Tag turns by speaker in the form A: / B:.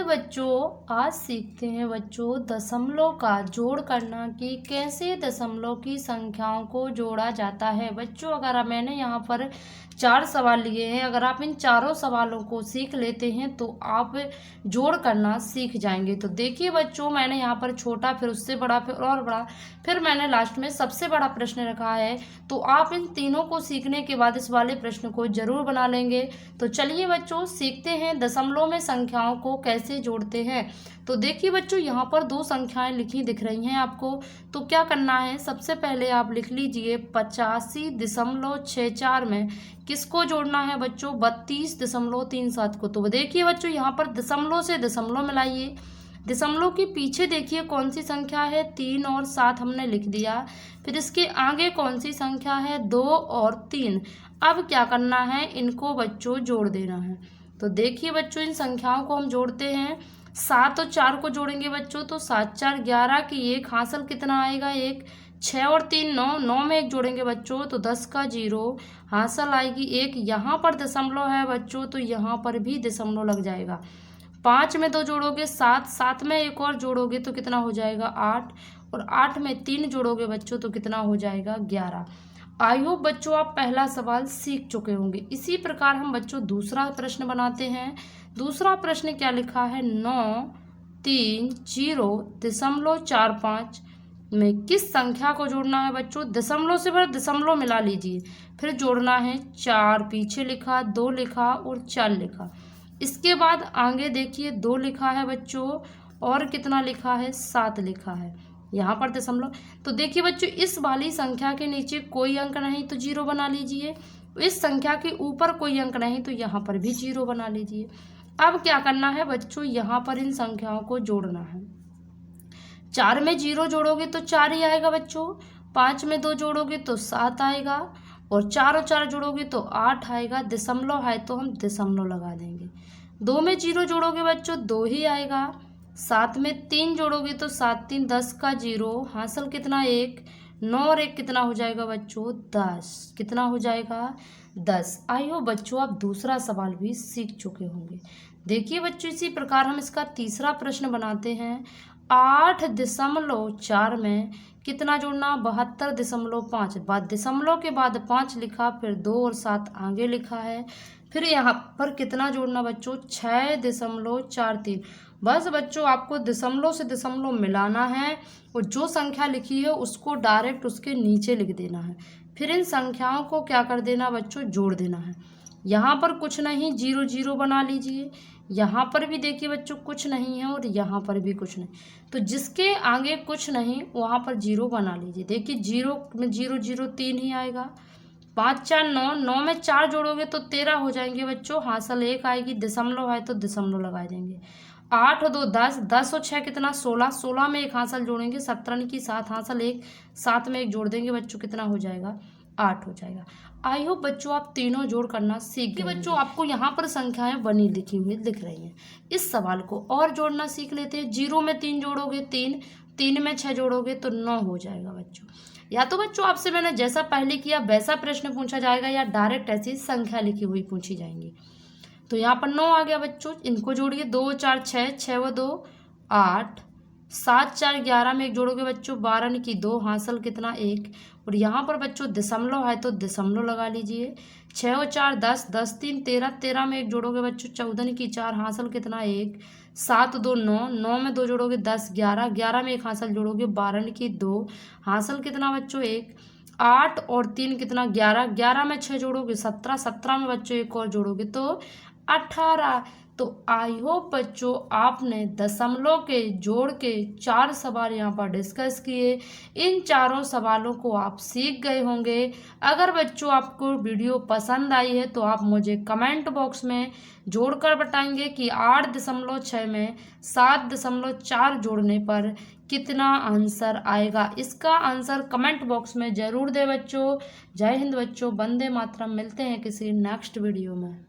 A: बच्चों, आज सीखते हैं बच्चों दशमलव का जोड़ करना कि कैसे दशमलव की संख्याओं को जोड़ा जाता है। बच्चों, अगर मैंने यहाँ पर 4 सवाल लिए हैं, अगर आप इन चारों सवालों को सीख लेते हैं तो आप जोड़ करना सीख जाएंगे। तो देखिए बच्चों, मैंने यहाँ पर छोटा, फिर उससे बड़ा, फिर और बड़ा, फिर मैंने लास्ट में सबसे बड़ा प्रश्न रखा है। तो आप इन तीनों को सीखने के बाद इस वाले प्रश्न को जरूर बना लेंगे। तो चलिए बच्चों, सीखते हैं दशमलव में संख्याओं को कैसे जोड़ते हैं। तो देखिए बच्चों, यहाँ पर 2 संख्याएं लिखी दिख रही हैं आपको। तो क्या करना है, सबसे पहले आप लिख लीजिए 85.64 में किसको जोड़ना है बच्चों, 32.37 को। तो देखिए बच्चों, यहाँ पर दशमलव से दशमलव मिलाइए। दशमलव के पीछे देखिए कौन सी संख्या है, 3 और 7 हमने लिख दिया। फिर इसके आगे कौन सी संख्या है, 2 और 3। अब क्या करना है, इनको बच्चों जोड़ देना है। तो देखिए बच्चों, इन संख्याओं को हम जोड़ते हैं। 7 और 4 को जोड़ेंगे बच्चों, तो 7 4 11 की 1 हासिल कितना आएगा, 1। 6 और 3 9, 9 में 1 जोड़ेंगे बच्चों, तो 10 का 0 हासिल आएगी 1। यहाँ पर दशमलव है बच्चों, तो यहाँ पर भी दशमलव लग जाएगा। 5 में 2 जोड़ोगे 7, 7 में 1 और जोड़ोगे तो कितना हो जाएगा, 8। और 8 में 3 जोड़ोगे बच्चों तो कितना हो जाएगा, 11। आई होप बच्चों आप पहला सवाल सीख चुके होंगे। इसी प्रकार हम बच्चों दूसरा प्रश्न बनाते हैं। दूसरा प्रश्न क्या लिखा है, 930.45 में किस संख्या को जोड़ना है बच्चों। दशमलव से पर दशमलव मिला लीजिए, फिर जोड़ना है 4, पीछे लिखा, 2 लिखा और 4 लिखा। इसके बाद आगे देखिए 2 लिखा है बच्चों, और कितना लिखा है, 7 लिखा है। यहाँ पर दशमलव। तो देखिए बच्चों, इस वाली संख्या के नीचे कोई अंक नहीं तो 0 बना लीजिए। इस संख्या के ऊपर कोई अंक नहीं तो यहाँ पर भी 0 बना लीजिए। अब क्या करना है बच्चों, यहाँ पर इन संख्याओं को जोड़ना है। 4 में 0 जोड़ोगे तो 4 ही आएगा बच्चों। 5 में 2 जोड़ोगे तो 7 आएगा, और 4 और 4 जोड़ोगे तो 8 आएगा। दशमलव है तो हम दशमलव लगा देंगे। 2 में 0 जोड़ोगे बच्चों, 2 ही आएगा। 7 में 3 जोड़ोगे तो 7 3 10 का 0 हासिल कितना, 1। 9 और 1 कितना हो जाएगा बच्चों, 10। कितना हो जाएगा, 10। आई हो बच्चों आप दूसरा सवाल भी सीख चुके होंगे। देखिए बच्चों, इसी प्रकार हम इसका तीसरा प्रश्न बनाते हैं। 8.4 में कितना जोड़ना, 72.5। बाद दशमलव के बाद 5 लिखा, फिर 2 और 7 आगे लिखा है। फिर यहाँ पर कितना जोड़ना बच्चों, 6.43। बस बच्चों आपको दशमलव से दशमलव मिलाना है, और जो संख्या लिखी है उसको डायरेक्ट उसके नीचे लिख देना है। फिर इन संख्याओं को क्या कर देना बच्चों, जोड़ देना है। यहाँ पर कुछ नहीं, 0 0 बना लीजिए। यहाँ पर भी देखिए बच्चों कुछ नहीं है, और यहाँ पर भी कुछ नहीं। तो जिसके आगे कुछ नहीं वहाँ पर 0 बना लीजिए। देखिए 0 में 0 0 3 ही आएगा। 5 4 9, 9 में 4 जोड़ोगे तो 13 हो जाएंगे बच्चों, हासिल 1 आएगी। दशमलव है तो दशमलव लगा देंगे। 8 और 2 10, 10 और 6 कितना, 16। 16 में 1 हासिल जोड़ेंगे, 17 की 7 हासिल 1, 7 में 1 जोड़ देंगे बच्चों, कितना हो जाएगा, 8 हो जाएगा। आई होप बच्चों आप तीनों जोड़ करना सीख गए। बच्चों आपको यहाँ पर संख्याएं बनी लिखी हुई दिख रही हैं। इस सवाल को और जोड़ना सीख लेते हैं। 0 में 3 जोड़ोगे 3, 3 में 6 जोड़ोगे तो 9 हो जाएगा बच्चों। या तो बच्चों आपसे मैंने जैसा पहले किया वैसा प्रश्न पूछा जाएगा, या डायरेक्ट ऐसी संख्या लिखी हुई पूछी जाएंगी। तो यहाँ पर 9 आ गया बच्चों, इनको जोड़िए। 2 4 6, 6 व 2 8, 7 4 11 में 1 जोड़ोगे बच्चों, 12 की 2 हासिल कितना, 1। और यहाँ पर बच्चों दशमलव है तो दशमलव लगा लीजिए। 6 और 4 10, 10 3 13, 13 में 1 जोड़ोगे बच्चों, 14 की 4 हासिल कितना, 1। 7 2 9, 9 में 2 जोड़ोगे 10, 11, 11 में 1 हासिल जोड़ोगे, 12 की 2 हासिल कितना बच्चों, 1। 8 और 3 कितना, 11, 11 में 6 जोड़ोगे 17, 17 में बच्चों 1 और जोड़ोगे तो 18। तो आई होप बच्चों आपने दशमलव के जोड़ के 4 सवाल यहाँ पर डिस्कस किए। इन चारों सवालों को आप सीख गए होंगे। अगर बच्चों आपको वीडियो पसंद आई है तो आप मुझे कमेंट बॉक्स में जोड़कर बताएंगे कि 8.6 में 7.4 जोड़ने पर कितना आंसर आएगा। इसका आंसर कमेंट बॉक्स में ज़रूर दें बच्चों। जय हिंद बच्चों, वंदे मातरम। मिलते हैं किसी नेक्स्ट वीडियो में।